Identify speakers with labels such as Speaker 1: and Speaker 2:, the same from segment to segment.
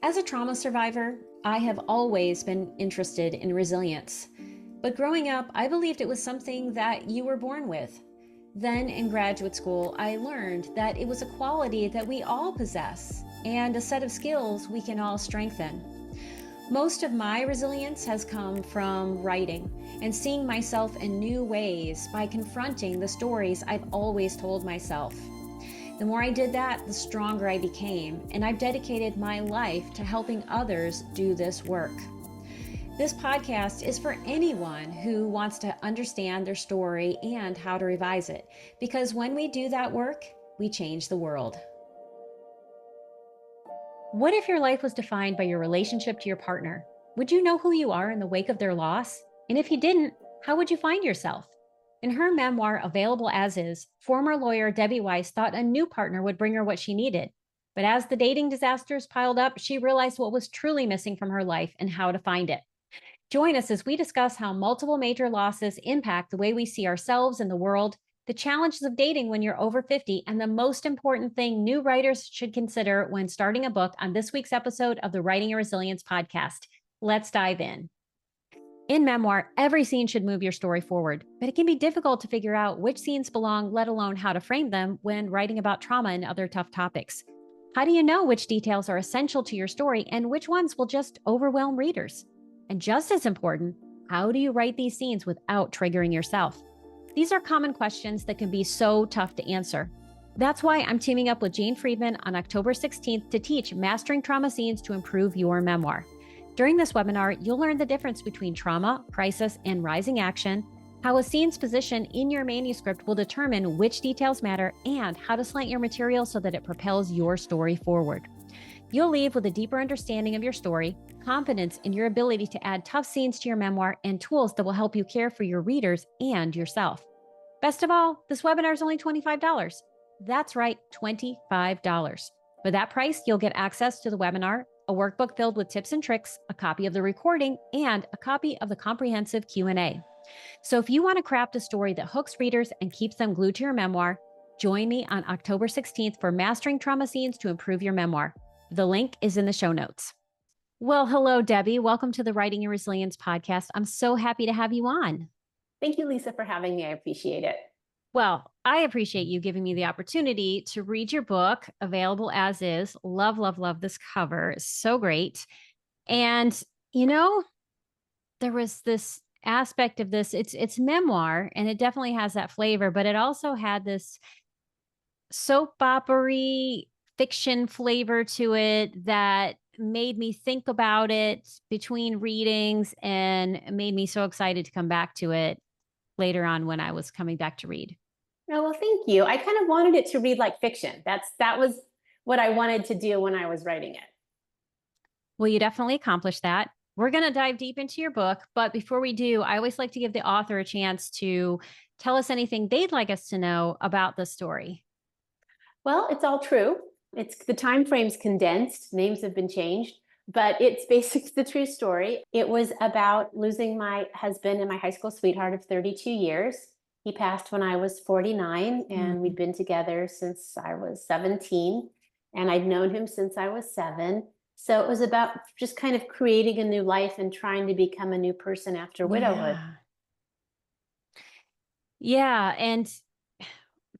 Speaker 1: As a trauma survivor, I have always been interested in resilience. But growing up, I believed it was something that you were born with. Then in graduate school, I learned that it was a quality that we all possess and a set of skills we can all strengthen. Most of my resilience has come from writing and seeing myself in new ways by confronting the stories I've always told myself. The more I did that, the stronger I became, and I've dedicated my life to helping others do this work. This podcast is for anyone who wants to understand their story and how to revise it, because when we do that work, we change the world. What if your life was defined by your relationship to your partner? Would you know who you are in the wake of their loss? And if you didn't, how would you find yourself? In her memoir, Available As Is, former lawyer Debbie Weiss thought a new partner would bring her what she needed. But as the dating disasters piled up, she realized what was truly missing from her life and how to find it. Join us as we discuss how multiple major losses impact the way we see ourselves and the world, the challenges of dating when you're over 50, and the most important thing new writers should consider when starting a book on this week's episode of the Writing and Resilience podcast. Let's dive in. In memoir, every scene should move your story forward, but it can be difficult to figure out which scenes belong, let alone how to frame them when writing about trauma and other tough topics. How do you know which details are essential to your story and which ones will just overwhelm readers? And just as important, how do you write these scenes without triggering yourself? These are common questions that can be so tough to answer. That's why I'm teaming up with Jane Friedman on October 16th to teach Mastering Trauma Scenes to Improve Your Memoir. During this webinar, you'll learn the difference between trauma, crisis, and rising action, how a scene's position in your manuscript will determine which details matter, and how to slant your material so that it propels your story forward. You'll leave with a deeper understanding of your story, confidence in your ability to add tough scenes to your memoir, and tools that will help you care for your readers and yourself. Best of all, this webinar is only $25. That's right, $25. For that price, you'll get access to the webinar, a workbook filled with tips and tricks, a copy of the recording, and a copy of the comprehensive Q&A. So if you want to craft a story that hooks readers and keeps them glued to your memoir, join me on October 16th for Mastering Trauma Scenes to Improve Your Memoir. The link is in the show notes. Well, hello, Debbie. Welcome to the Writing and Resilience podcast. I'm so happy to have you on.
Speaker 2: Thank you, Lisa, for having me. I appreciate it.
Speaker 1: Well, I appreciate you giving me the opportunity to read your book, Available As Is. Love, love, love this cover. It's so great. And, there was this aspect of this, it's memoir, and it definitely has that flavor, but it also had this soap opera-y fiction flavor to it that made me think about it between readings and made me so excited to come back to it later on when I was coming back to read.
Speaker 2: Oh, well, thank you. I kind of wanted it to read like fiction. That was what I wanted to do when I was writing it.
Speaker 1: Well, you definitely accomplished that. We're going to dive deep into your book, but before we do, I always like to give the author a chance to tell us anything they'd like us to know about the story.
Speaker 2: Well, it's all true. It's the time frame's condensed, names have been changed, but it's basically the true story. It was about losing my husband and my high school sweetheart of 32 years. He passed when I was 49, and we'd been together since I was 17, and I'd known him since I was 7. So it was about just kind of creating a new life and trying to become a new person after widowhood.
Speaker 1: Yeah. And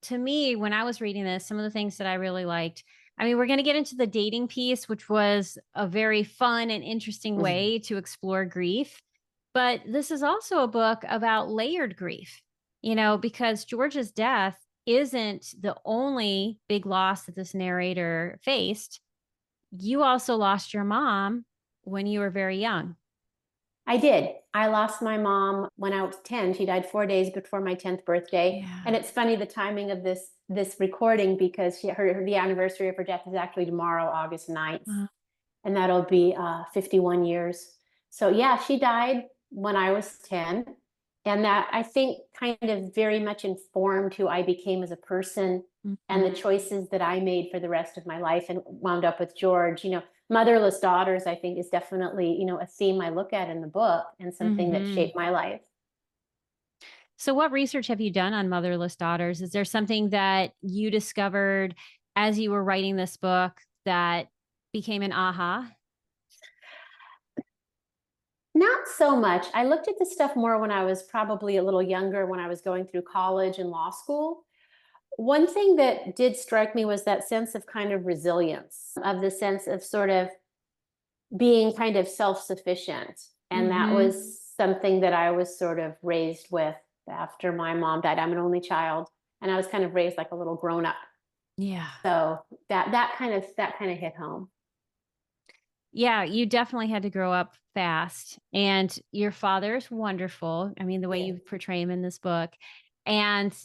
Speaker 1: to me, when I was reading this, some of the things that I really liked, we're going to get into the dating piece, which was a very fun and interesting way to explore grief. But this is also a book about layered grief, because George's death isn't the only big loss that this narrator faced. You also lost your mom when you were very young.
Speaker 2: I did. I lost my mom when I was 10. She died 4 days before my 10th birthday.
Speaker 1: Yeah.
Speaker 2: And it's funny the timing of this recording, because the anniversary of her death is actually tomorrow, August 9th. And that'll be 51 years. So yeah, she died when I was 10. And that, I think, kind of very much informed who I became as a person and the choices that I made for the rest of my life, and wound up with George. Motherless daughters, I think, is definitely, a theme I look at in the book, and something that shaped my life.
Speaker 1: So what research have you done on motherless daughters? Is there something that you discovered as you were writing this book that became an aha?
Speaker 2: Not so much. I looked at this stuff more when I was probably a little younger, when I was going through college and law school. One thing that did strike me was that sense of kind of resilience, of the sense of sort of being kind of self-sufficient. And that
Speaker 1: Mm-hmm.
Speaker 2: was something that I was sort of raised with after my mom died. I'm an only child, and I was kind of raised like a little grown up.
Speaker 1: Yeah.
Speaker 2: So that kind of hit home.
Speaker 1: Yeah, you definitely had to grow up fast, and your father's wonderful. I mean, the way
Speaker 2: Yeah,
Speaker 1: you portray him in this book. And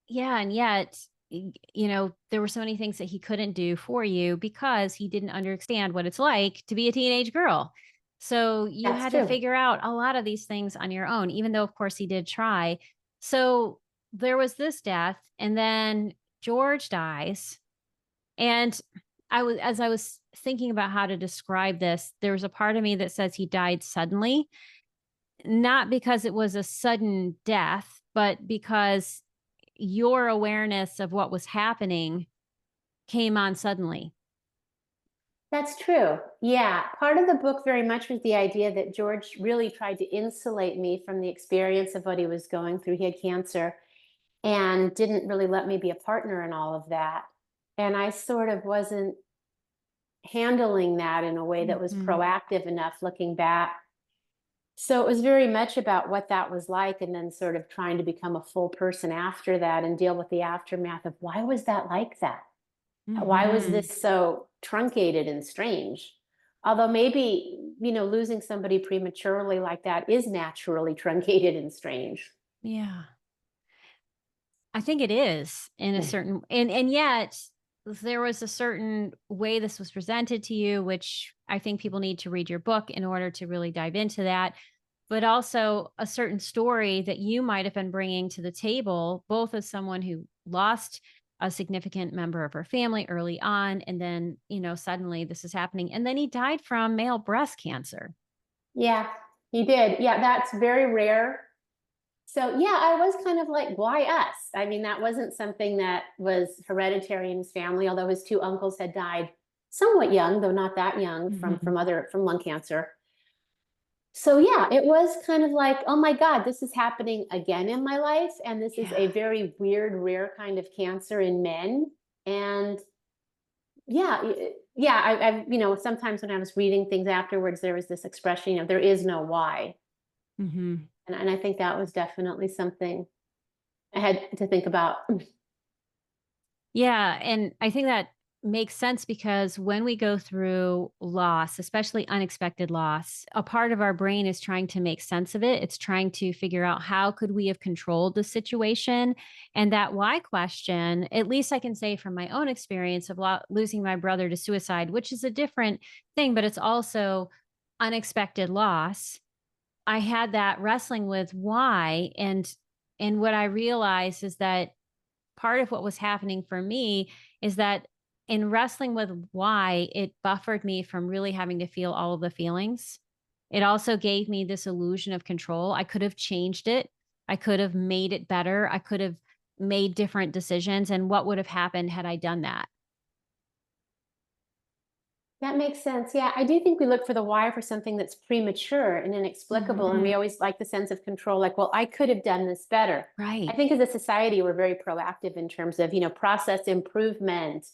Speaker 1: yeah, and yet, there were so many things that he couldn't do for you because he didn't understand what it's like to be a teenage girl. So you
Speaker 2: that's
Speaker 1: had to
Speaker 2: true.
Speaker 1: figure out a lot of these things on your own, even though, of course, he did try. So there was this death, and then George dies. And as I was thinking about how to describe this, there was a part of me that says he died suddenly, not because it was a sudden death, but because your awareness of what was happening came on suddenly.
Speaker 2: That's true. Yeah. Part of the book very much was the idea that George really tried to insulate me from the experience of what he was going through. He had cancer and didn't really let me be a partner in all of that. And I sort of wasn't handling that in a way that was
Speaker 1: Mhm.
Speaker 2: proactive enough looking back. So it was very much about what that was like, and then sort of trying to become a full person after that and deal with the aftermath of why was that like that? Why was
Speaker 1: Mhm.
Speaker 2: this so truncated and strange? Although maybe, losing somebody prematurely like that is naturally truncated and strange.
Speaker 1: Yeah. I think it is in a certain, and yet there was a certain way this was presented to you, which I think people need to read your book in order to really dive into that, but also a certain story that you might have been bringing to the table, both as someone who lost a significant member of her family early on, and then, suddenly this is happening. And then he died from male breast cancer.
Speaker 2: Yeah, he did. Yeah, that's very rare. So yeah, I was kind of like, why us? I mean, that wasn't something that was hereditary in his family, although his two uncles had died somewhat young, though not that young, from
Speaker 1: Hmm.
Speaker 2: from lung cancer. So yeah, it was kind of like, oh my God, this is happening again in my life. And this is
Speaker 1: Yeah.
Speaker 2: a very weird, rare kind of cancer in men. And yeah, yeah, sometimes when I was reading things afterwards, there was this expression, there is no why.
Speaker 1: Hmm.
Speaker 2: And I think that was definitely something I had to think about.
Speaker 1: Yeah, and I think that makes sense because when we go through loss, especially unexpected loss, a part of our brain is trying to make sense of it. It's trying to figure out how could we have controlled the situation? And that why question, at least I can say from my own experience of losing my brother to suicide, which is a different thing, but it's also unexpected loss. I had that wrestling with why, and what I realized is that part of what was happening for me is that in wrestling with why, it buffered me from really having to feel all of the feelings. It also gave me this illusion of control. I could have changed it. I could have made it better. I could have made different decisions. And what would have happened had I done that?
Speaker 2: That makes sense. Yeah, I do think we look for the why for something that's premature and inexplicable. And
Speaker 1: Mhm.
Speaker 2: we always like the sense of control, like, well, I could have done this better. I
Speaker 1: Right.
Speaker 2: think as a society, we're very proactive in terms of, process improvement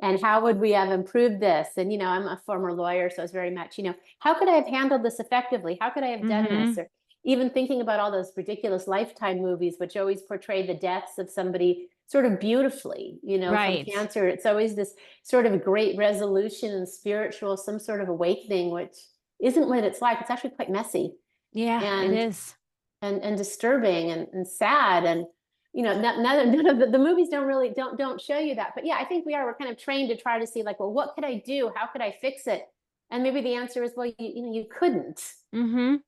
Speaker 2: and how would we have improved this? And, I'm a former lawyer, so it's very much, how could I have handled this effectively? How could I have done this?
Speaker 1: Mhm.
Speaker 2: Or even thinking about all those ridiculous Lifetime movies, which always portray the deaths of somebody sort of beautifully, from
Speaker 1: Right.
Speaker 2: cancer. It's always this sort of great resolution and spiritual, some sort of awakening, which isn't what it's like. It's actually quite messy
Speaker 1: Yeah, it
Speaker 2: and
Speaker 1: is.
Speaker 2: and disturbing and sad. And none of the movies don't show you that. But yeah, I think we're kind of trained to try to see like, well, what could I do? How could I fix it? And maybe the answer is, well, you couldn't.
Speaker 1: Mhm.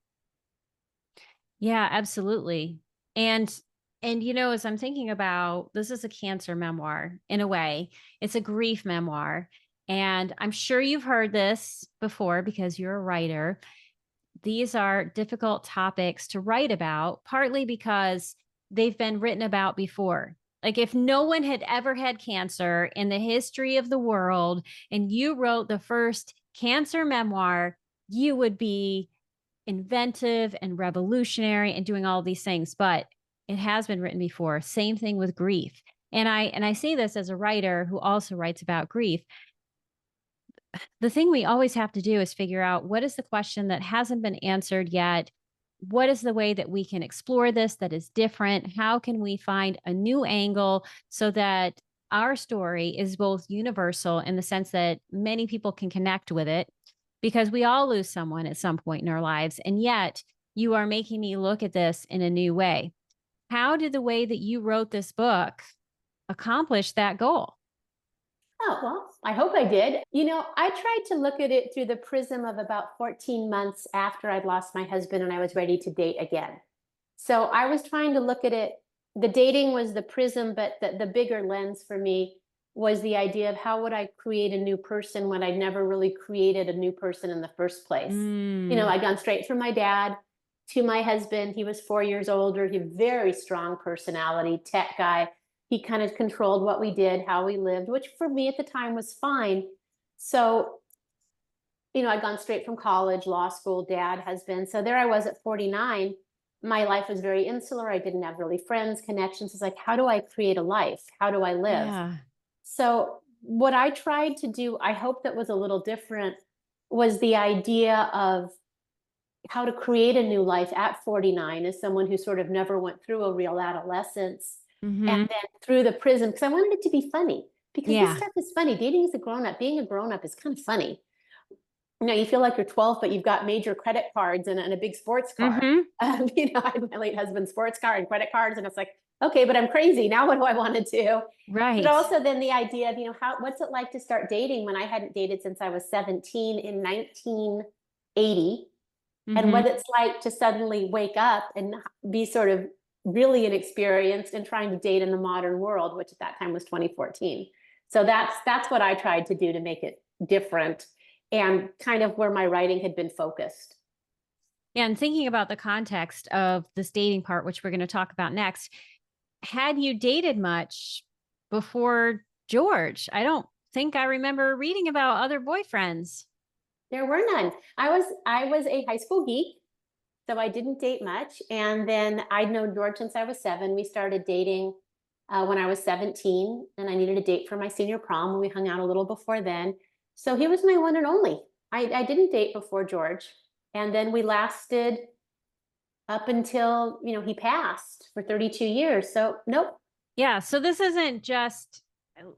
Speaker 1: Yeah, absolutely. And as I'm thinking about, this is a cancer memoir in a way. It's a grief memoir. And I'm sure you've heard this before because you're a writer. These are difficult topics to write about, partly because they've been written about before. Like if no one had ever had cancer in the history of the world and you wrote the first cancer memoir, you would be inventive and revolutionary and doing all these things, but it has been written before. Same thing with grief. And I say this as a writer who also writes about grief. The thing we always have to do is figure out what is the question that hasn't been answered yet. What is the way that we can explore this that is different? How can we find a new angle so that our story is both universal in the sense that many people can connect with it, because we all lose someone at some point in our lives. And yet you are making me look at this in a new way. How did the way that you wrote this book accomplish that goal?
Speaker 2: Oh, well, I hope I did. I tried to look at it through the prism of about 14 months after I'd lost my husband and I was ready to date again. So I was trying to look at it. The dating was the prism, but the bigger lens for me was the idea of how would I create a new person when I'd never really created a new person in the first place.
Speaker 1: Mm,
Speaker 2: I'd gone straight from my dad to my husband. He was 4 years older. He had a very strong personality, tech guy. He kind of controlled what we did, how we lived, which for me at the time was fine. So, I'd gone straight from college, law school, dad, husband. So there I was at 49. My life was very insular. I didn't have really friends, connections. It's like, how do I create a life? How do I live?
Speaker 1: yeah.
Speaker 2: So what I tried to do, I hope that was a little different, was the idea of how to create a new life at 49 as someone who sort of never went through a real adolescence. And
Speaker 1: Hmm.
Speaker 2: then through the prism, because I wanted it to be funny, because this
Speaker 1: Yeah.
Speaker 2: stuff is funny. Dating as a grown up, being a grown up is kind of funny. You feel like you're 12, but you've got major credit cards and a big sports car.
Speaker 1: Hmm.
Speaker 2: I had my late husband's sports car and credit cards, and it's like, okay, but I'm crazy. Now what do I want to do? But
Speaker 1: Right.
Speaker 2: also then the idea of, what's it like to start dating when I hadn't dated since I was 17 in 1980, and
Speaker 1: Hmm.
Speaker 2: what it's like to suddenly wake up and be sort of really inexperienced and trying to date in the modern world, which at that time was 2014. So that's what I tried to do to make it different and kind of where my writing had been focused.
Speaker 1: Yeah, and thinking about the context of this dating part, which we're going to talk about next, had you dated much before George? I don't think I remember reading about other boyfriends.
Speaker 2: There were none. I was a high school geek, so I didn't date much. And then I'd known George since I was 7. We started dating when I was 17, and I needed a date for my senior prom, and we hung out a little before then. So he was my one and only. I didn't date before George. And then we lasted up until, he passed for 32 years. So nope.
Speaker 1: Yeah, so this isn't just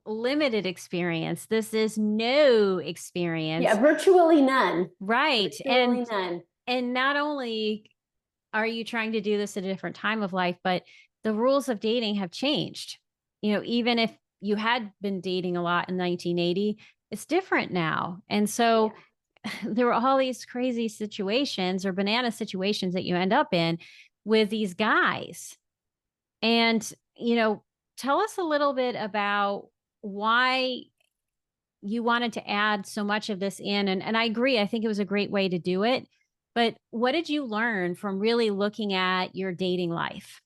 Speaker 1: limited experience. This is no
Speaker 2: Yeah,
Speaker 1: experience.
Speaker 2: virtually none.
Speaker 1: Right.
Speaker 2: Virtually none.
Speaker 1: And not only are you trying to do this at a different time of life, but the rules of dating have changed. Even if you had been dating a lot in 1980, it's different now. And
Speaker 2: Yeah.
Speaker 1: so there were all these crazy situations or banana situations that you end up in with these guys. And, tell us a little bit about why you wanted to add so much of this in. And I agree, I think it was a great way to do it. But what did you learn from really looking at your dating life?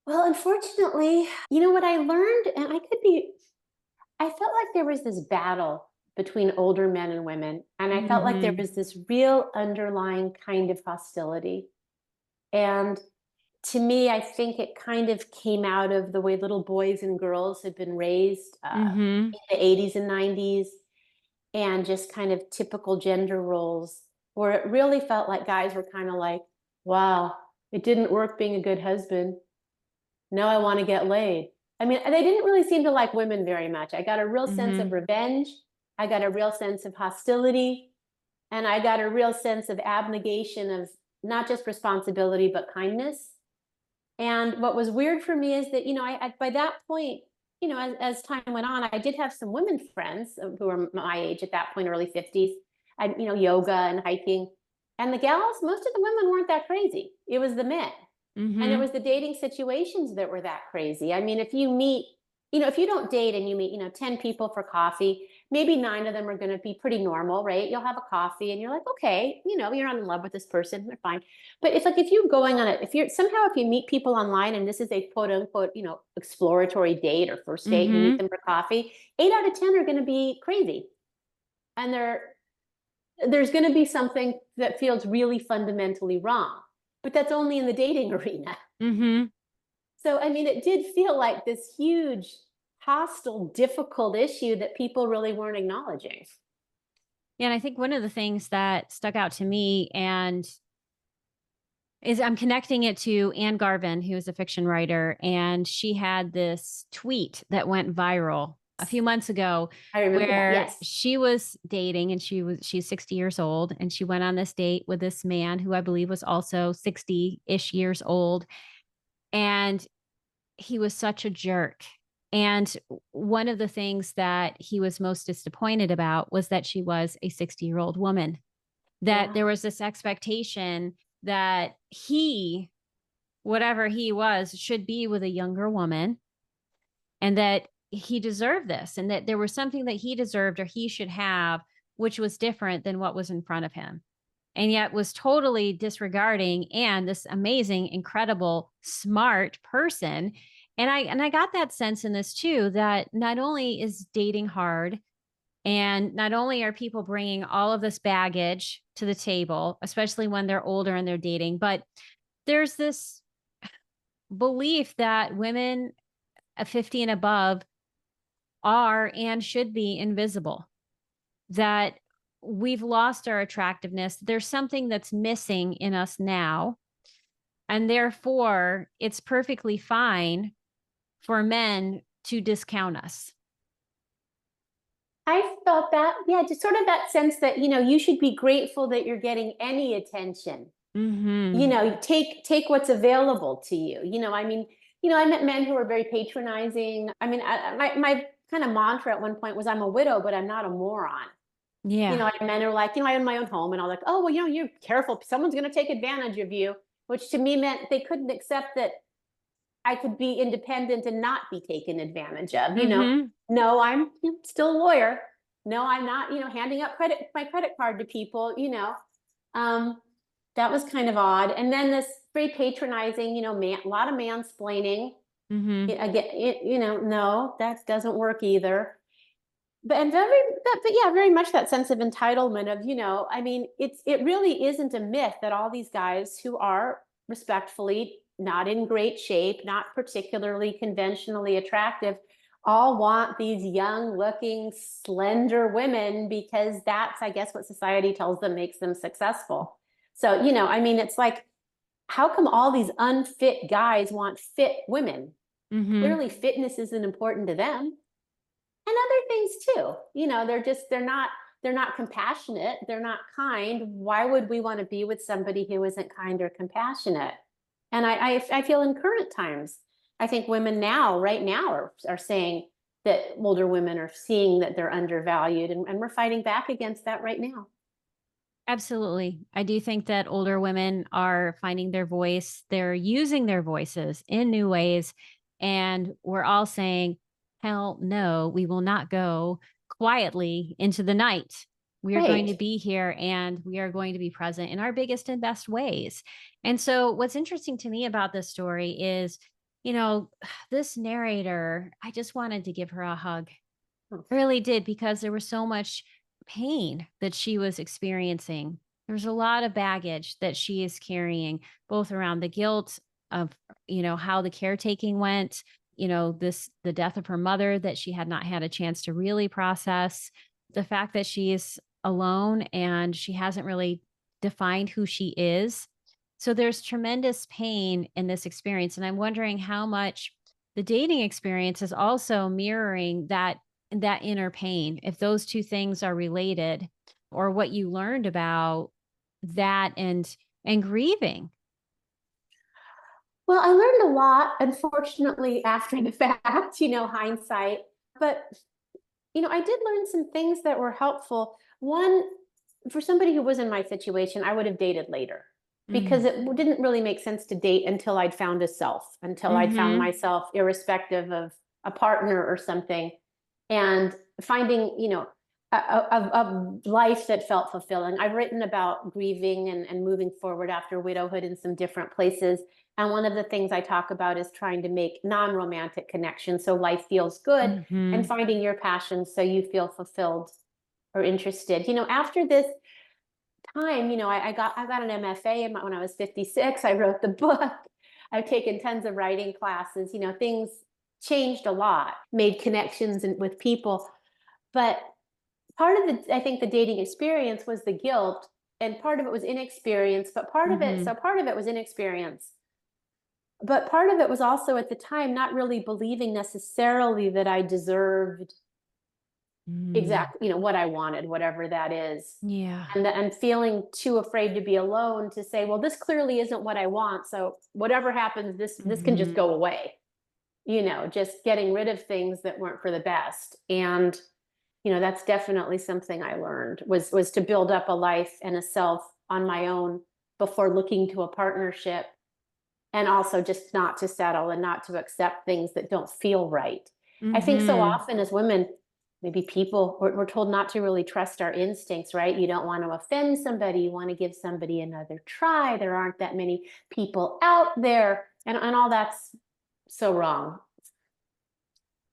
Speaker 2: Well, unfortunately, what I learned, and I felt like there was this battle between older men and women. And I felt like there
Speaker 1: Mhm.
Speaker 2: was this real underlying kind of hostility. And to me, I think it kind of came out of the way little boys and girls had been raised
Speaker 1: Mhm.
Speaker 2: in the 80s and 90s, and just kind of typical gender roles, where it really felt like guys were kind of like, wow, it didn't work being a good husband. Now I want to get laid. I mean, they didn't really seem to like women very much. I got a real sense of
Speaker 1: Mhm.
Speaker 2: revenge. I got a real sense of hostility. And I got a real sense of abnegation of not just responsibility, but kindness. And what was weird for me is that, by that point, as time went on, I did have some women friends who were my age at that point, early 50s. I, yoga and hiking. And the gals, most of the women weren't that crazy. It was the men. And it
Speaker 1: Mhm.
Speaker 2: was the dating situations that were that crazy. I mean, if you meet, if you don't date and you meet, 10 people for coffee, maybe 9 of them are going to be pretty normal, right? You'll have a coffee and you're like, okay, you're not in love with this person, they're fine. But it's like if you're going on it, if you meet people online and this is a quote unquote, exploratory date or first date, and you meet
Speaker 1: Mhm.
Speaker 2: them for coffee, 8 out of 10 are going to be crazy. And there's going to be something that feels really fundamentally wrong, but that's only in the dating arena.
Speaker 1: Mm-hmm.
Speaker 2: So, I mean, it did feel like this huge, hostile, difficult issue that people really weren't acknowledging.
Speaker 1: Yeah, and I think one of the things that stuck out to me and is I'm connecting it to Anne Garvin, who is a fiction writer, and she had this tweet that went viral a few months ago
Speaker 2: I remember that.
Speaker 1: where
Speaker 2: Yes.
Speaker 1: she was dating and she's 60 years old and she went on this date with this man who I believe was also 60-ish years old, and he was such a jerk. And one of the things that he was most disappointed about was that she was a 60-year-old woman, that
Speaker 2: Yeah.
Speaker 1: there was this expectation that he, whatever he was, should be with a younger woman, and that he deserved this, and that there was something that he deserved or he should have, which was different than what was in front of him. And yet was totally disregarding and this amazing, incredible, smart person. And I got that sense in this too, that not only is dating hard, and not only are people bringing all of this baggage to the table, especially when they're older and they're dating, but there's this belief that women of 50 and above are and should be invisible, that we've lost our attractiveness. There's something that's missing in us now. And therefore, it's perfectly fine for men to discount us.
Speaker 2: I felt that. Yeah, just sort of that sense that, you should be grateful that you're getting any attention.
Speaker 1: Hmm.
Speaker 2: Take what's available to you. I mean, I met men who were very patronizing. I mean, my kind of mantra at one point was, I'm a widow, but I'm not a moron.
Speaker 1: Yeah.
Speaker 2: I had men who were like, I own my own home, and I was like, oh, well, you're careful. Someone's going to take advantage of you, which to me meant they couldn't accept that I could be independent and not be taken advantage of.
Speaker 1: Hmm.
Speaker 2: No, I'm still a lawyer. No, I'm not, handing up my credit card to people. Um, that was kind of odd. And then this very patronizing, a lot of mansplaining.
Speaker 1: Hmm.
Speaker 2: Again, no, that doesn't work either. But yeah, very much that sense of entitlement of, I mean, it really isn't a myth that all these guys who are respectfully not in great shape, not particularly conventionally attractive, all want these young looking, slender women because that's, I guess, what society tells them makes them successful. So, I mean, it's like, how come all these unfit guys want fit women?
Speaker 1: Hmm.
Speaker 2: Clearly, fitness isn't important to them, and other things too. They're not compassionate, they're not kind. Why would we want to be with somebody who isn't kind or compassionate? And I feel in current times, I think women now, right now, are saying that older women are seeing that they're undervalued, and we're fighting back against that right now.
Speaker 1: Absolutely. I do think that older women are finding their voice. They're using their voices in new ways. And we're all saying, hell no, we will not go quietly into the night. We are going to
Speaker 2: Right.
Speaker 1: be here and we are going to be present in our biggest and best ways. And so, what's interesting to me about this story is, you know, this narrator, I just wanted to give her a hug.
Speaker 2: Oh,
Speaker 1: I really did, because there was so much pain that she was experiencing. There's a lot of baggage that she is carrying, both around the guilt of, how the caretaking went, the death of her mother that she had not had a chance to really process, the fact that she is alone and she hasn't really defined who she is. So there's tremendous pain in this experience. And I'm wondering how much the dating experience is also mirroring that inner pain, if those two things are related, or what you learned about that and grieving.
Speaker 2: well, I learned a lot, unfortunately, after the fact, hindsight. But I did learn some things that were helpful. One, for somebody who was in my situation, I would have dated later, because
Speaker 1: Mm.
Speaker 2: it didn't really make sense to date until I'd found a self, until I'd found
Speaker 1: Mhm.
Speaker 2: myself, irrespective of a partner or something, and finding, a life that felt fulfilling. I've written about grieving and moving forward after widowhood in some different places. And one of the things I talk about is trying to make non-romantic connections so life feels good, and
Speaker 1: Mhm.
Speaker 2: finding your passion so you feel fulfilled or interested. After this, time, I got an MFA when I was 56. I wrote the book. I've taken tons of writing classes. Things changed a lot, made connections with people. But part of I think the dating experience was the guilt, and part of it was inexperience, but
Speaker 1: Mhm.
Speaker 2: part of it was inexperience. But part of it was also at the time not really believing necessarily that I deserved
Speaker 1: Mm.
Speaker 2: exactly, what I wanted, whatever that is.
Speaker 1: Yeah.
Speaker 2: And feeling too afraid to be alone to say, well, this clearly isn't what I want. So whatever happens, this can just
Speaker 1: Mhm.
Speaker 2: go away. Just getting rid of things that weren't for the best. And that's definitely something I learned was to build up a life and a self on my own before looking to a partnership, and also just not to settle and not to accept things that don't feel right. I think so
Speaker 1: Mhm.
Speaker 2: often as women, maybe we're told not to really trust our instincts, right? You don't want to offend somebody, you want to give somebody another try. There aren't that many people out there, and all that's so wrong.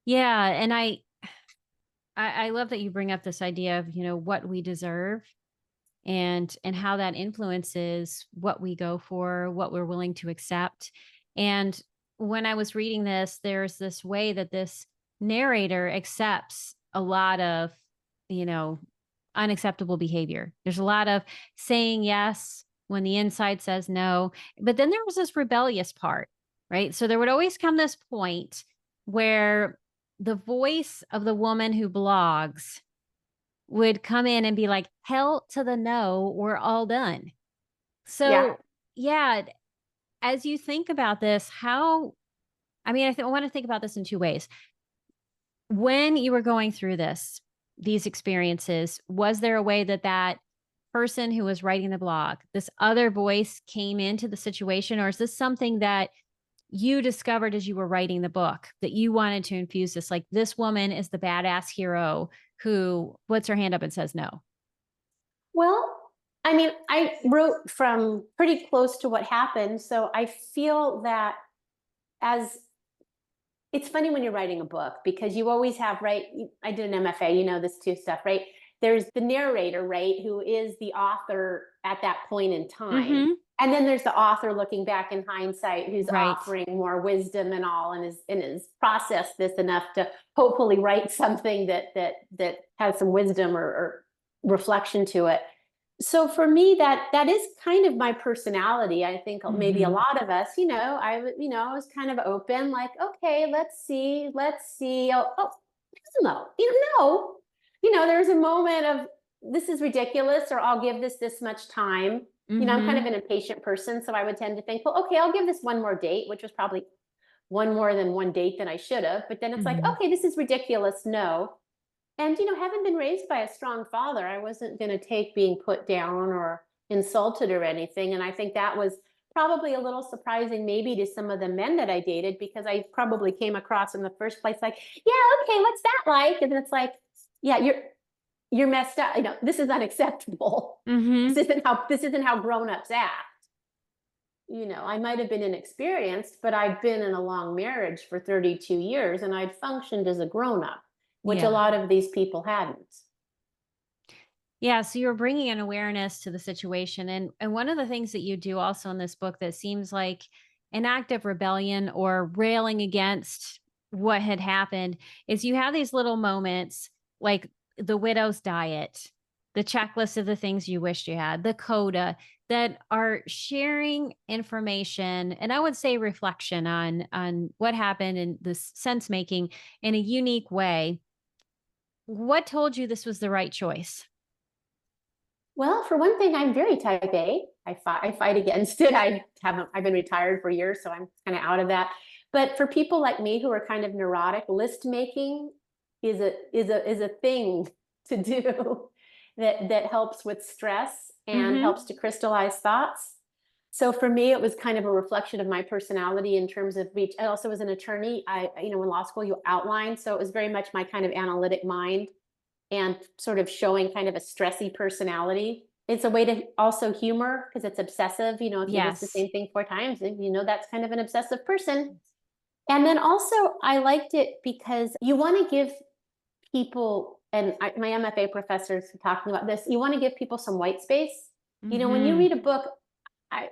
Speaker 1: Yeah, and I love that you bring up this idea of, what we deserve and how that influences what we go for, what we're willing to accept. And when I was reading this, there's this way that this narrator accepts a lot of, you know, unacceptable behavior. There's a lot of saying yes when the inside says no. But then there was this rebellious part, right? So there would always come this point where the voice of the woman who blogs would come in and be like, "Hell to the no, we're all done."
Speaker 2: Yeah.
Speaker 1: So, yeah, as you think about this, I wanna think about this in 2 ways. When you were going through these experiences, was there a way that that person who was writing the blog, this other voice came into the situation, or is this something that you discovered as you were writing the book that you wanted to infuse this, like, this woman is the badass hero who puts her hand up and says no?
Speaker 2: Well, I mean, I wrote from pretty close to what happened, so I feel that as it's funny when you're writing a book because you always have, right? I did an MFA, this too stuff, right? There's the narrator, right, who is the author at that point in time.
Speaker 1: Mhm.
Speaker 2: And then there's the author looking back in hindsight who's
Speaker 1: Right.
Speaker 2: offering more wisdom and all, and is processed this enough to hopefully write something that has some wisdom or reflection to it. So for me, that is kind of my personality. I think maybe a
Speaker 1: Mhm.
Speaker 2: lot of us, I was kind of open, like, okay, let's see. Oh, no, no, there's a moment of this is ridiculous, or I'll give this much time. I'm kind of
Speaker 1: Mhm.
Speaker 2: an impatient person, so I would tend to think, well, okay, I'll give this one more date, which was probably one more than one date than I should have. But then it's like,
Speaker 1: Mhm.
Speaker 2: okay, this is ridiculous. No. And, having been raised by a strong father, I wasn't going to take being put down or insulted or anything. And I think that was probably a little surprising, maybe to some of the men that I dated, because I probably came across in the first place like, yeah, okay, what's that like? And it's like, yeah, you're messed up. This is unacceptable. This
Speaker 1: Mhm.
Speaker 2: isn't how this isn't how grown-ups act. I might have been inexperienced, but I'd been in a long marriage for 32 years and I'd functioned as a grown-up, which a
Speaker 1: Yeah.
Speaker 2: lot of these people hadn't.
Speaker 1: Yeah, so you're bringing an awareness to the situation, and one of the things that you do also in this book that seems like an act of rebellion or railing against what had happened is you have these little moments like the widow's diet, the checklist of the things you wished you had, the coda that are sharing information and I would say reflection on what happened and this sense making in a unique way. What told you this was the right choice?
Speaker 2: Well, for one thing, I'm very type A. I fight against it. I've been retired for years, so I'm kind of out of that. But for people like me who are kind of neurotic, list making is a thing to do that helps with stress and
Speaker 1: Mhm.
Speaker 2: helps to crystallize thoughts. So for me, it was kind of a reflection of my personality in terms of reach. I also was an attorney. In law school, you outline, so it was very much my kind of analytic mind and sort of showing kind of a stressy personality. It's a way to also humor because it's obsessive. If you list the
Speaker 1: Yes.
Speaker 2: same thing 4 times, then that's kind of an obsessive person. And then also, I liked it because you want to give people, and my MFA professors talking about this, you want to give people some white space. When you
Speaker 1: Hmm.
Speaker 2: read a book, I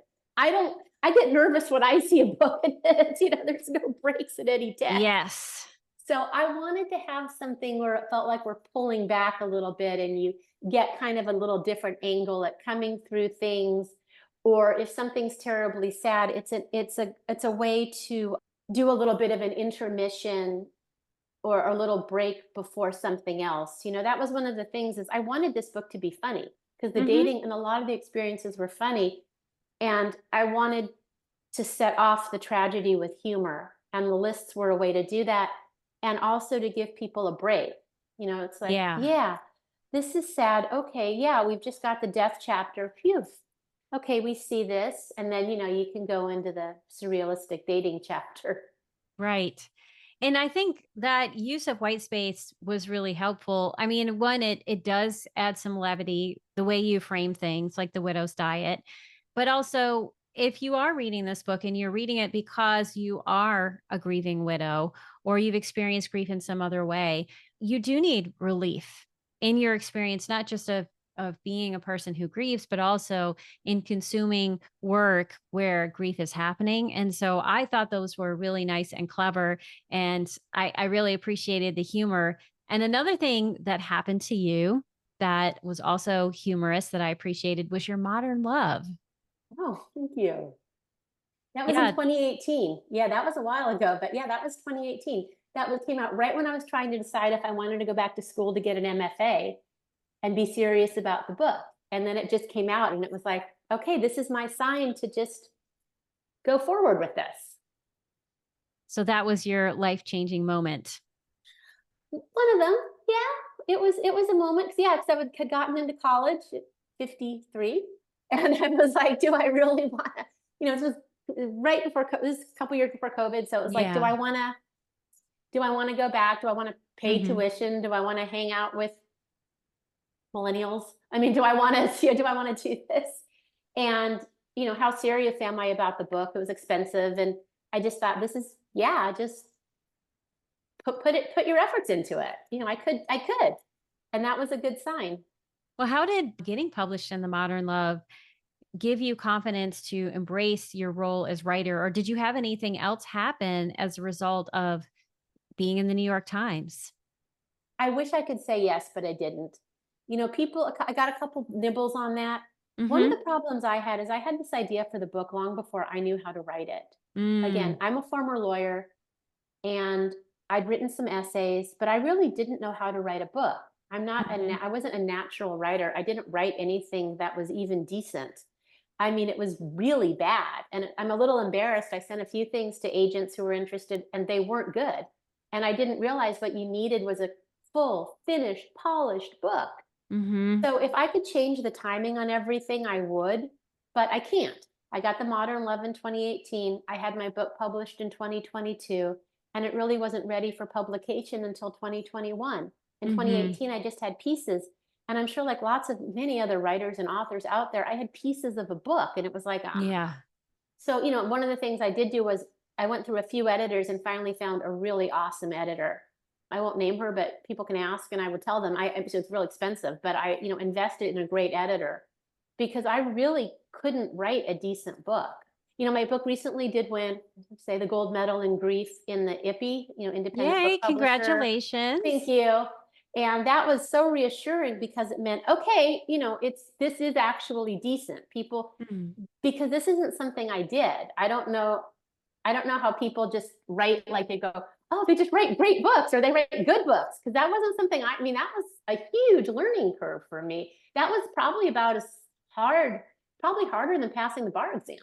Speaker 2: I get nervous when I see a book and there's no breaks in any text.
Speaker 1: Yes.
Speaker 2: So I wanted to have something where it felt like we're pulling back a little bit and you get kind of a little different angle at coming through things. Or if something's terribly sad, it's a way to do a little bit of an intermission or a little break before something else. That was one of the things is I wanted this book to be funny because the
Speaker 1: Hmm.
Speaker 2: dating and a lot of the experiences were funny. And I wanted to set off the tragedy with humor. And the lists were a way to do that. And also to give people a break. It's like,
Speaker 1: Yeah.
Speaker 2: yeah, this is sad. Okay, yeah, we've just got the death chapter. Phew. Okay, we see this. And then, you can go into the surrealistic dating chapter.
Speaker 1: Right. And I think that use of white space was really helpful. I mean, one, it does add some levity, the way you frame things, like the widow's diet. But also, if you are reading this book and you're reading it because you are a grieving widow or you've experienced grief in some other way, you do need relief in your experience, not just of being a person who grieves, but also in consuming work where grief is happening. And so I thought those were really nice and clever. And I really appreciated the humor. And another thing that happened to you that was also humorous that I appreciated was your modern love.
Speaker 2: Oh, thank you. That was in
Speaker 1: Yeah.
Speaker 2: 2018. Yeah, that was a while ago, but yeah, that was 2018. Came out right when I was trying to decide if I wanted to go back to school to get an MFA and be serious about the book. And then it just came out and it was like, okay, this is my sign to just go forward with this.
Speaker 1: So that was your life changing moment.
Speaker 2: One of them, yeah, it was a moment. Yeah, because had gotten into college at 53, and I was like, do I really want to? This was right before this was a couple years before COVID, so it was like,
Speaker 1: Yeah.
Speaker 2: do I want to go back? Do I want to pay
Speaker 1: Hmm.
Speaker 2: tuition? Do I want to hang out with millennials? I mean, do I want to do I want to do this? And how serious am I about the book? It was expensive, and I just thought this is yeah, just put your efforts into it. I could, and that was a good sign.
Speaker 1: Well, how did getting published in the Modern Love give you confidence to embrace your role as writer? Or did you have anything else happen as a result of being in the New York Times?
Speaker 2: I wish I could say yes, but I didn't. People. I got a couple nibbles on that. One of
Speaker 1: Mhm.
Speaker 2: the problems I had is I had this idea for the book long before I knew how to write it. Again,
Speaker 1: Mm.
Speaker 2: I'm a former lawyer, and I'd written some essays, but I really didn't know how to write a book.
Speaker 1: Mhm.
Speaker 2: I wasn't a natural writer. I didn't write anything that was even decent. I mean, it was really bad. And I'm a little embarrassed. I sent a few things to agents who were interested and they weren't good. And I didn't realize what you needed was a full, finished, polished book.
Speaker 1: Mhm.
Speaker 2: So if I could change the timing on everything, I would, but I can't. I got the Modern Love in 2018. I had my book published in 2022, and it really wasn't ready for publication until 2021. In
Speaker 1: Mhm.
Speaker 2: 2018, I just had pieces. And I'm sure, like lots of many other writers and authors out there, I had pieces of a book, and it was like, ah.
Speaker 1: Yeah.
Speaker 2: So, one of the things I did do was I went through a few editors and finally found a really awesome editor. I won't name her, but people can ask and I would tell them. So it's really expensive, but I, invested in a great editor because I really couldn't write a decent book. My book recently did win, say, the gold medal in grief in the IPPY, Independent Book
Speaker 1: Yay,
Speaker 2: Publisher. Thank
Speaker 1: congratulations.
Speaker 2: you. And that was so reassuring because it meant, okay, this is actually decent. People,
Speaker 1: Mm.
Speaker 2: because this isn't something I did. I don't know how people just write like they go, oh, they just write great books or they write good books. Because that wasn't something I mean, that was a huge learning curve for me. That was probably about as hard, probably harder than passing the bar exam.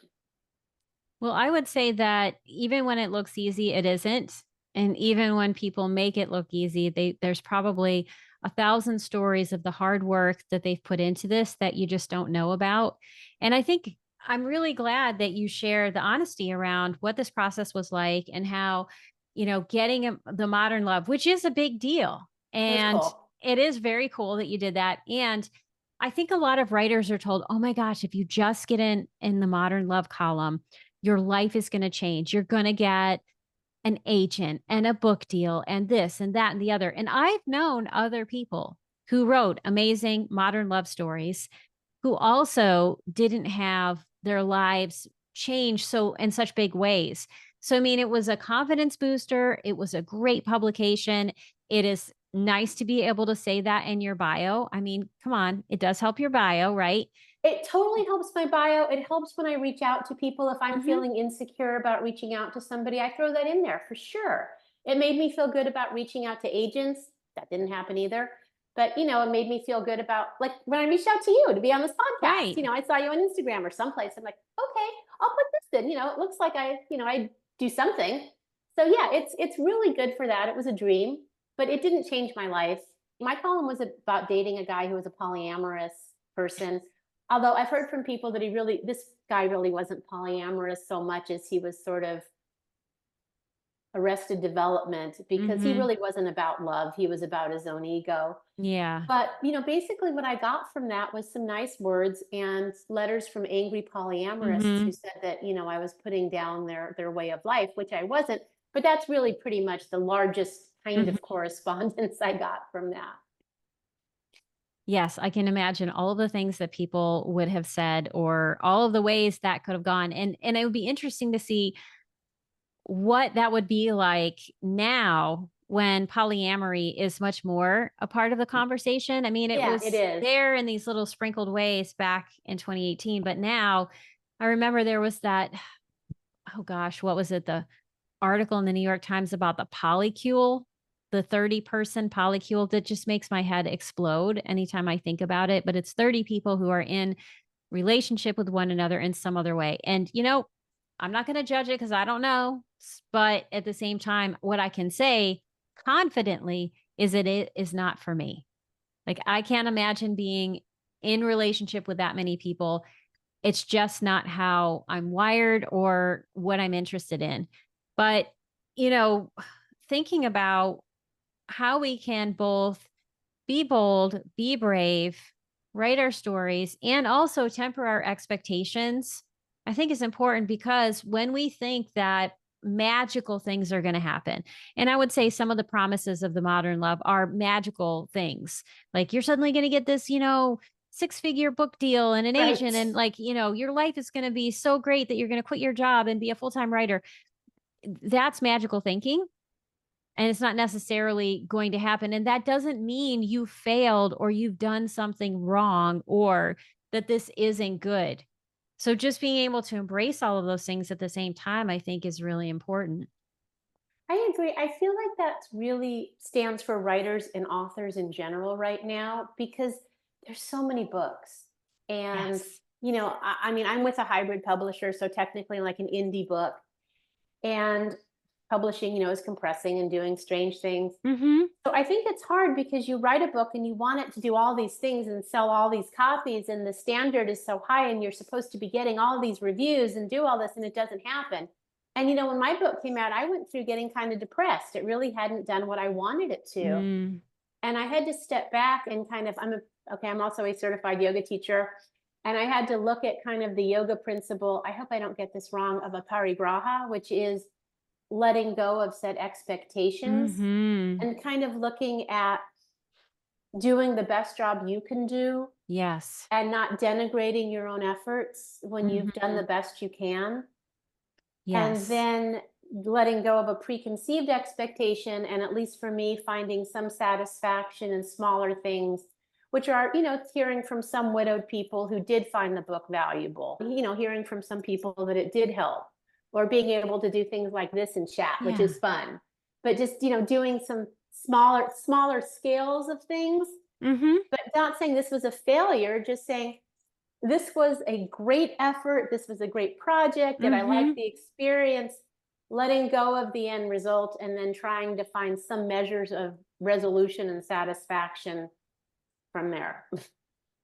Speaker 1: Well, I would say that even when it looks easy, it isn't. And even when people make it look easy, there's probably 1,000 stories of the hard work that they've put into this that you just don't know about. And I think I'm really glad that you share the honesty around what this process was like and how, getting the modern love, which is a big deal.
Speaker 2: It was
Speaker 1: And
Speaker 2: cool.
Speaker 1: it is very cool that you did that. And I think a lot of writers are told, "Oh my gosh, if you just get in the modern love column, your life is going to change. You're going to get an agent and a book deal and this and that and the other." And I've known other people who wrote amazing modern love stories who also didn't have their lives change so in such big ways. So, I mean, it was a confidence booster. It was a great publication. It is nice to be able to say that in your bio. I mean, come on, it does help your bio, right?
Speaker 2: It totally helps my bio. It helps when I reach out to people. If I'm
Speaker 1: Mhm.
Speaker 2: feeling insecure about reaching out to somebody, I throw that in there for sure. It made me feel good about reaching out to agents. That didn't happen either. But, it made me feel good about, like, when I reached out to you to be on this podcast.
Speaker 1: Right.
Speaker 2: I saw you on Instagram or someplace. I'm like, okay, I'll put this in. It looks like I do something. So yeah, it's really good for that. It was a dream, but it didn't change my life. My column was about dating a guy who was a polyamorous person. Although I've heard from people that this guy really wasn't polyamorous so much as he was sort of arrested development, because he
Speaker 1: Mhm.
Speaker 2: really wasn't about love. He was about his own ego.
Speaker 1: Yeah.
Speaker 2: But, basically what I got from that was some nice words and letters from angry polyamorists who
Speaker 1: Mhm.
Speaker 2: said that, I was putting down their way of life, which I wasn't. But that's really pretty much the largest kind
Speaker 1: Mhm.
Speaker 2: of correspondence I got from that.
Speaker 1: Yes, I can imagine all of the things that people would have said or all of the ways that could have gone. And it would be interesting to see what that would be like now when polyamory is much more a part of the conversation. I mean, it
Speaker 2: Yeah, it
Speaker 1: was
Speaker 2: is.
Speaker 1: there in these little sprinkled ways back in 2018, but now I remember there was that, oh gosh, what was it? The article in the New York Times about the polycule, the 30-person polycule that just makes my head explode anytime I think about it. But it's 30 people who are in relationship with one another in some other way. And, I'm not going to judge it because I don't know. But at the same time, what I can say confidently is that it is not for me. Like, I can't imagine being in relationship with that many people. It's just not how I'm wired or what I'm interested in. But, you know, thinking about how we can both be bold, be brave, write our stories, and also temper our expectations, I think is important because when we think that magical things are going to happen, and I would say some of the promises of the modern love are magical things, like you're suddenly going to get this, six-figure book deal and an agent,
Speaker 2: Right.
Speaker 1: and like, your life is going to be so great that you're going to quit your job and be a full-time writer. That's magical thinking, and it's not necessarily going to happen. And that doesn't mean you failed or you've done something wrong or that this isn't good. So just being able to embrace all of those things at the same time, I think is really important.
Speaker 2: I agree. I feel like that really stands for writers and authors in general right now, because there's so many books. And,
Speaker 1: Yes.
Speaker 2: I mean, I'm with a hybrid publisher, so technically like an indie book. And publishing, is compressing and doing strange things.
Speaker 1: Mhm.
Speaker 2: So I think it's hard because you write a book and you want it to do all these things and sell all these copies, and the standard is so high, and you're supposed to be getting all these reviews and do all this, and it doesn't happen. And when my book came out, I went through getting kind of depressed. It really hadn't done what I wanted it to.
Speaker 1: Mm.
Speaker 2: And I had to step back and kind of, I'm also a certified yoga teacher. And I had to look at kind of the yoga principle. I hope I don't get this wrong, of aparigraha, which is letting go of set expectations
Speaker 1: Mhm.
Speaker 2: and kind of looking at doing the best job you can do
Speaker 1: Yes.
Speaker 2: and not denigrating your own efforts when you've done the
Speaker 1: Mhm.
Speaker 2: best you can. And
Speaker 1: Yes.
Speaker 2: then letting go of a preconceived expectation, and at least for me, finding some satisfaction in smaller things, which are, hearing from some widowed people who did find the book valuable, hearing from some people that it did help, or being able to do things like this and chat, which
Speaker 1: Yeah.
Speaker 2: is fun. But just, doing some smaller scales of things,
Speaker 1: Mhm.
Speaker 2: but not saying this was a failure, just saying this was a great effort. This was a great project. Did I like
Speaker 1: Mhm.
Speaker 2: the experience? Letting go of the end result and then trying to find some measures of resolution and satisfaction from there.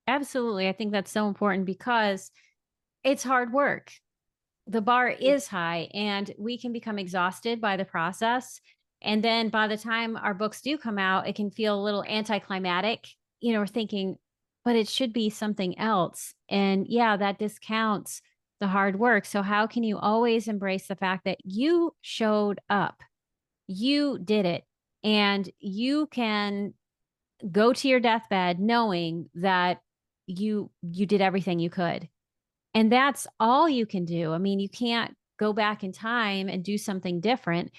Speaker 1: Absolutely. I think that's so important because it's hard work. The bar is high and we can become exhausted by the process. And then by the time our books do come out, it can feel a little anticlimactic. We're thinking, but it should be something else. And yeah, that discounts the hard work. So, how can you always embrace the fact that you showed up? You did it. And you can go to your deathbed knowing that you did everything you could. And that's all you can do. I mean, you can't go back in time and do something different,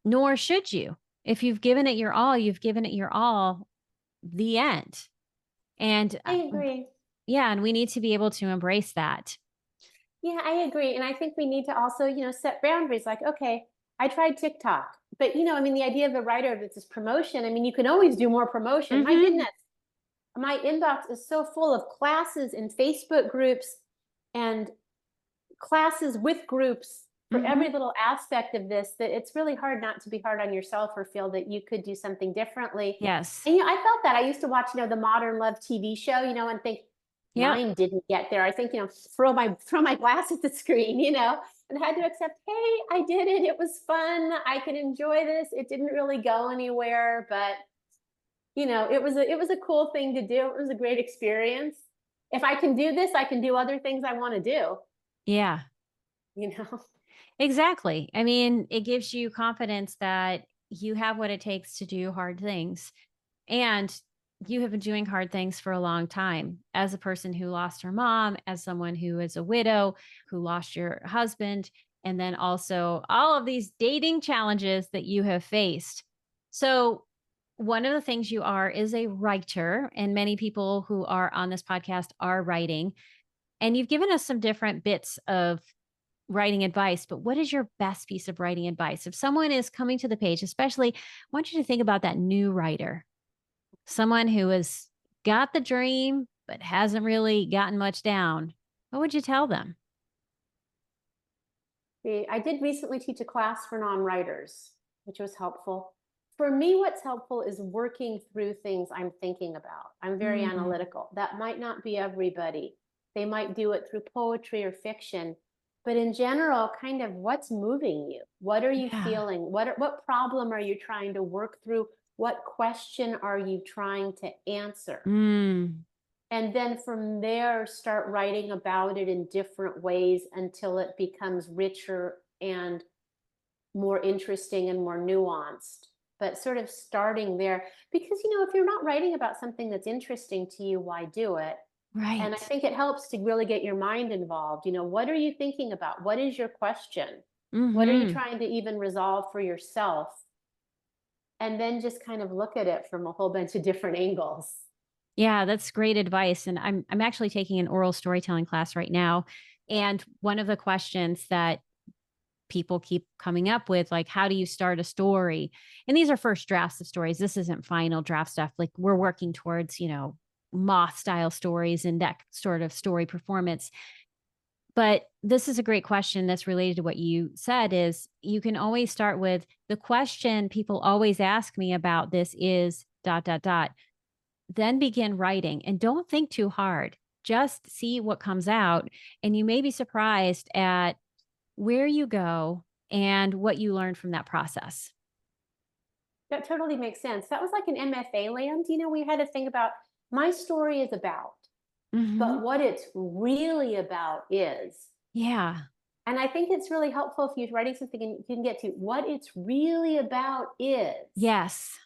Speaker 1: nor should you. If you've given it your all, you've given it your all, the end. And
Speaker 2: I agree.
Speaker 1: yeah, and we need to be able to embrace that.
Speaker 2: Yeah, I agree. And I think we need to also, set boundaries like, okay, I tried TikTok, but I mean, the idea of a writer of this promotion, I mean, you can always do more promotion. My
Speaker 1: Mhm.
Speaker 2: goodness, my inbox is so full of classes and Facebook groups and classes with groups for
Speaker 1: Mhm.
Speaker 2: every little aspect of this that it's really hard not to be hard on yourself or feel that you could do something differently.
Speaker 1: Yes.
Speaker 2: And I felt that. I used to watch, the Modern Love TV show, and think
Speaker 1: Yep.
Speaker 2: mine didn't get there. I think, throw my glass at the screen, and had to accept, hey, I did it. It was fun. I could enjoy this. It didn't really go anywhere, but it was a cool thing to do. It was a great experience. If I can do this, I can do other things I want to do,
Speaker 1: Yeah.
Speaker 2: you know.
Speaker 1: Exactly. I mean, it gives you confidence that you have what it takes to do hard things. And you have been doing hard things for a long time. As a person who lost her mom, as someone who is a widow, who lost your husband, and then also all of these dating challenges that you have faced. So, one of the things you are is a writer, and many people who are on this podcast are writing. And you've given us some different bits of writing advice, but what is your best piece of writing advice? If someone is coming to the page, especially, I want you to think about that new writer, someone who has got the dream, but hasn't really gotten much down. What would you tell them?
Speaker 2: I did recently teach a class for non-writers, which was helpful. For me, what's helpful is working through things I'm thinking about. I'm very
Speaker 1: Mm,
Speaker 2: analytical. That might not be everybody. They might do it through poetry or fiction, but in general, kind of what's moving you? What are you
Speaker 1: yeah.
Speaker 2: feeling? What problem are you trying to work through? What question are you trying to answer?
Speaker 1: Mm,
Speaker 2: And then from there, start writing about it in different ways until it becomes richer and more interesting and more nuanced. But sort of starting there, because if you're not writing about something that's interesting to you, why do it? And I
Speaker 1: right.
Speaker 2: think it helps to really get your mind involved. What are you thinking about? What is your question? What are you
Speaker 1: Hmm.
Speaker 2: trying to even resolve for yourself? And then just kind of look at it from a whole bunch of different angles.
Speaker 1: Yeah, that's great advice. And I'm actually taking an oral storytelling class right now. And one of the questions that people keep coming up with, like, how do you start a story? And these are first drafts of stories. This isn't final draft stuff. Like, we're working towards, moth style stories and that sort of story performance. But this is a great question that's related to what you said is you can always start with the question people always ask me about this is dot dot dot. Then begin writing and don't think too hard. Just see what comes out and you may be surprised at where you go and what you learn from that process.
Speaker 2: That totally makes sense. That was like an MFA land. We had to think about my story is about,
Speaker 1: Mhm.
Speaker 2: but what it's really about is.
Speaker 1: Yeah.
Speaker 2: And I think it's really helpful if you're writing something and you can get to what it's really about is.
Speaker 1: Yes.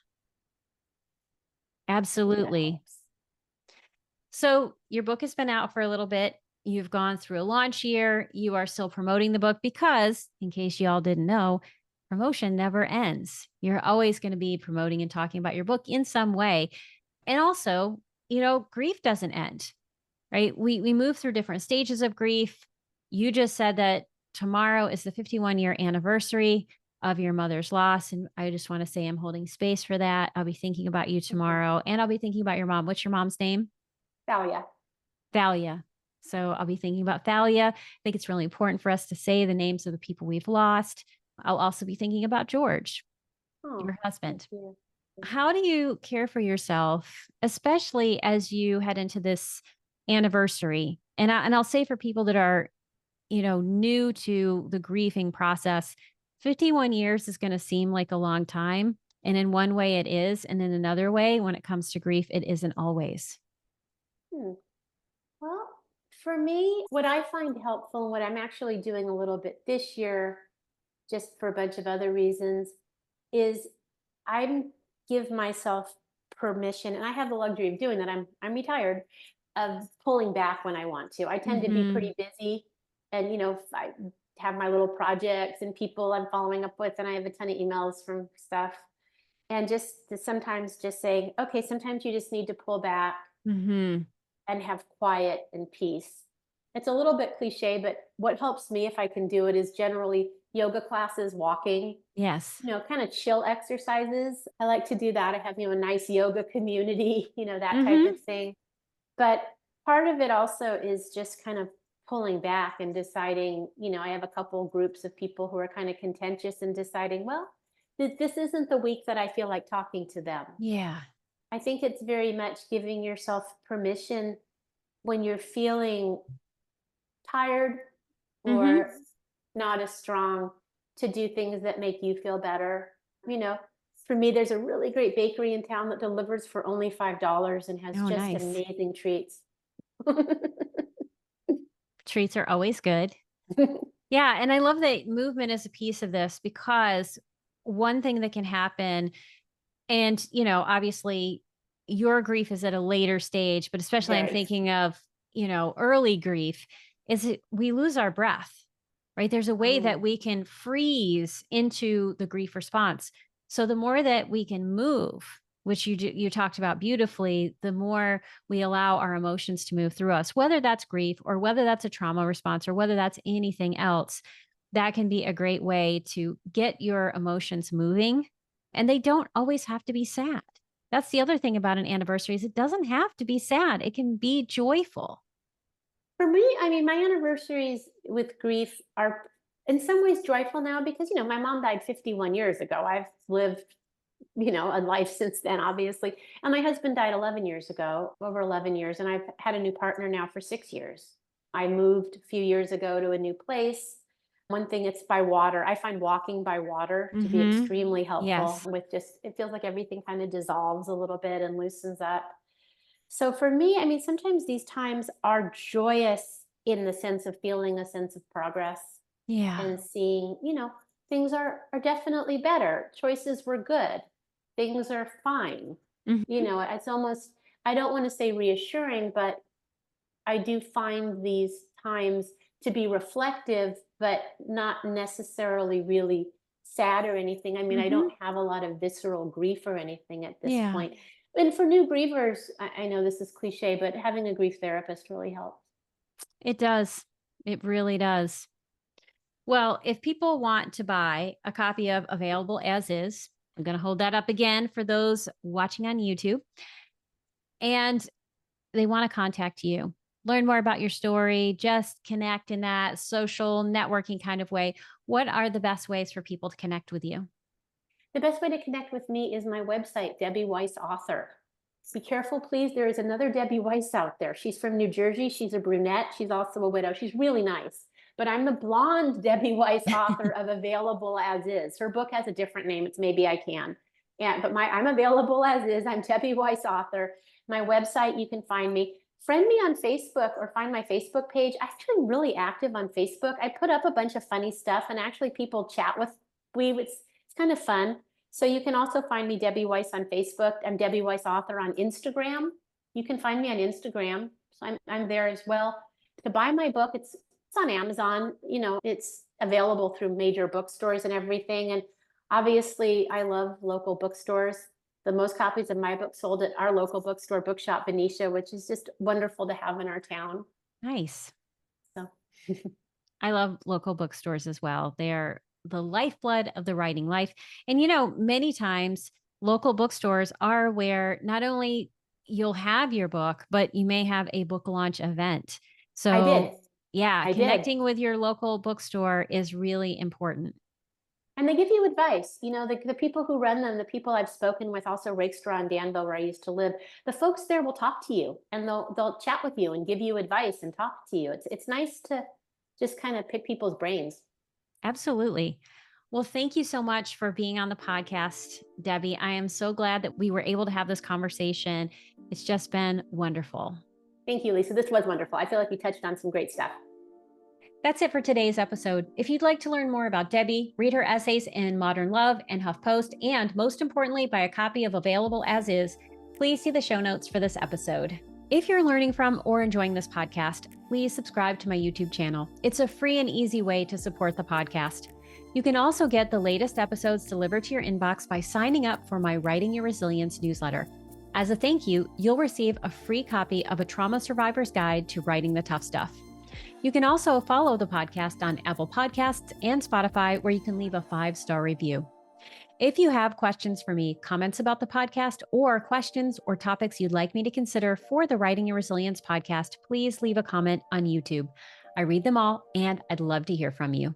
Speaker 2: I think that
Speaker 1: Absolutely.
Speaker 2: helps.
Speaker 1: So your book has been out for a little bit. You've gone through a launch year. You are still promoting the book because, in case you all didn't know, promotion never ends. You're always going to be promoting and talking about your book in some way. And also, grief doesn't end, right? We move through different stages of grief. You just said that tomorrow is the 51-year anniversary of your mother's loss. And I just want to say I'm holding space for that. I'll be thinking about you
Speaker 2: Thank you.
Speaker 1: tomorrow and I'll be thinking about your mom. What's your mom's name?
Speaker 2: Thalia.
Speaker 1: Thalia. So I'll be thinking about Thalia. I think it's really important for us to say the names of the people we've lost. I'll also be thinking about George,
Speaker 2: Oh,
Speaker 1: your
Speaker 2: thank
Speaker 1: husband.
Speaker 2: you.
Speaker 1: How do you care for yourself, especially as you head into this anniversary? And I'll say for people that are, new to the grieving process, 51 years is going to seem like a long time. And in one way it is, and in another way, when it comes to grief, it isn't always.
Speaker 2: Hmm. Well, for me, what I find helpful and what I'm actually doing a little bit this year, just for a bunch of other reasons, is I give myself permission, and I have the luxury of doing that. I'm retired, of pulling back when I want to. I tend to be pretty busy, and I have my little projects and people I'm following up with, and I have a ton of emails from stuff. And just to sometimes just saying, okay, sometimes you just need to pull back
Speaker 1: Mm-hmm.
Speaker 2: and have quiet and peace. It's a little bit cliche, but what helps me if I can do it is generally yoga classes, walking,
Speaker 1: Yes.
Speaker 2: kind of chill exercises. I like to do that. I have, a nice yoga community, that type
Speaker 1: Mm-hmm.
Speaker 2: of thing. But part of it also is just kind of pulling back and deciding, I have a couple groups of people who are kind of contentious and deciding, well, this isn't the week that I feel like talking to them.
Speaker 1: Yeah.
Speaker 2: I think it's very much giving yourself permission when you're feeling tired
Speaker 1: Mm-hmm.
Speaker 2: or not as strong to do things that make you feel better. You know, for me, there's a really great bakery in town that delivers for only $5 and has
Speaker 1: Oh,
Speaker 2: just
Speaker 1: nice.
Speaker 2: amazing treats.
Speaker 1: Treats are always good. Yeah. And I love that movement is a piece of this because one thing that can happen, and, obviously your grief is at a later stage, but especially I'm
Speaker 2: Very.
Speaker 1: thinking of, early grief, is it we lose our breath, right? There's a way that
Speaker 2: Oh,
Speaker 1: we can freeze into the grief response. So the more that we can move, which you talked about beautifully, the more we allow our emotions to move through us, whether that's grief or whether that's a trauma response or whether that's anything else. That can be a great way to get your emotions moving, and they don't always have to be sad. That's the other thing about an anniversary is it doesn't have to be sad. It can be joyful.
Speaker 2: for me, I mean, my anniversaries with grief are in some ways joyful now because, my mom died 51 years ago. I've lived, a life since then, obviously. And my husband died 11 years ago, over 11 years. And I've had a new partner now for 6 years. I moved a few years ago to a new place. One thing, it's by water. I find walking by water to be
Speaker 1: Mhm.
Speaker 2: extremely helpful
Speaker 1: Yes.
Speaker 2: with just, it feels like everything kind of dissolves a little bit and loosens up. So for me, I mean, sometimes these times are joyous in the sense of feeling a sense of progress
Speaker 1: Yeah.
Speaker 2: and seeing, things are definitely better. Choices were good. Things are fine.
Speaker 1: Mhm.
Speaker 2: It's almost, I don't want to say reassuring, but I do find these times to be reflective, but not necessarily really sad or anything. I mean, I
Speaker 1: Mhm.
Speaker 2: don't have a lot of visceral grief or anything at this
Speaker 1: Yeah.
Speaker 2: point. And for new grievers, I know this is cliche, but having a grief therapist really helps.
Speaker 1: It does. It really does. Well, if people want to buy a copy of Available as Is, I'm going to hold that up again for those watching on YouTube, and they want to contact you, learn more about your story, just connect in that social networking kind of way. What are the best ways for people to connect with you?
Speaker 2: The best way to connect with me is my website, Debbie Weiss Author. Be careful, please. There is another Debbie Weiss out there. She's from New Jersey. She's a brunette. She's also a widow. She's really nice. But I'm the blonde Debbie Weiss author of Available as Is. Her book has a different name. It's Maybe I Can. Yeah, but I'm Available as Is. I'm Debbie Weiss author. My website, you can find me. Friend me on Facebook or find my Facebook page. I'm actually really active on Facebook. I put up a bunch of funny stuff and actually people chat with me. It's kind of fun. So you can also find me, Debbie Weiss, on Facebook. I'm Debbie Weiss Author on Instagram. You can find me on Instagram. So I'm there as well. To buy my book, it's on Amazon. It's available through major bookstores and everything. And obviously, I love local bookstores. The most copies of my book sold at our local bookstore, Bookshop Benicia, which is just wonderful to have in our town.
Speaker 1: Nice.
Speaker 2: So
Speaker 1: I love local bookstores as well. They're the lifeblood of the writing life. And, many times local bookstores are where not only you'll have your book, but you may have a book launch event.
Speaker 2: I did.
Speaker 1: So, yeah,
Speaker 2: I did.
Speaker 1: connecting with your local bookstore is really important.
Speaker 2: And they give you advice. The people who run them, the people I've spoken with, also Rakestraw and Danville, where I used to live, the folks there will talk to you and they'll chat with you and give you advice and talk to you. It's nice to just kind of pick people's brains.
Speaker 1: Absolutely. Well, thank you so much for being on the podcast, Debbie. I am so glad that we were able to have this conversation. It's just been wonderful.
Speaker 2: Thank you, Lisa. This was wonderful. I feel like we touched on some great stuff.
Speaker 1: That's it for today's episode. If you'd like to learn more about Debbie, read her essays in Modern Love and HuffPost, and most importantly, buy a copy of Available as Is, please see the show notes for this episode. If you're learning from or enjoying this podcast, please subscribe to my YouTube channel. It's a free and easy way to support the podcast. You can also get the latest episodes delivered to your inbox by signing up for my Writing Your Resilience newsletter. As a thank you, you'll receive a free copy of A Trauma Survivor's Guide to Writing the Tough Stuff. You can also follow the podcast on Apple Podcasts and Spotify, where you can leave a 5-star review. If you have questions for me, comments about the podcast, or questions or topics you'd like me to consider for the Writing Your Resilience podcast, please leave a comment on YouTube. I read them all, and I'd love to hear from you.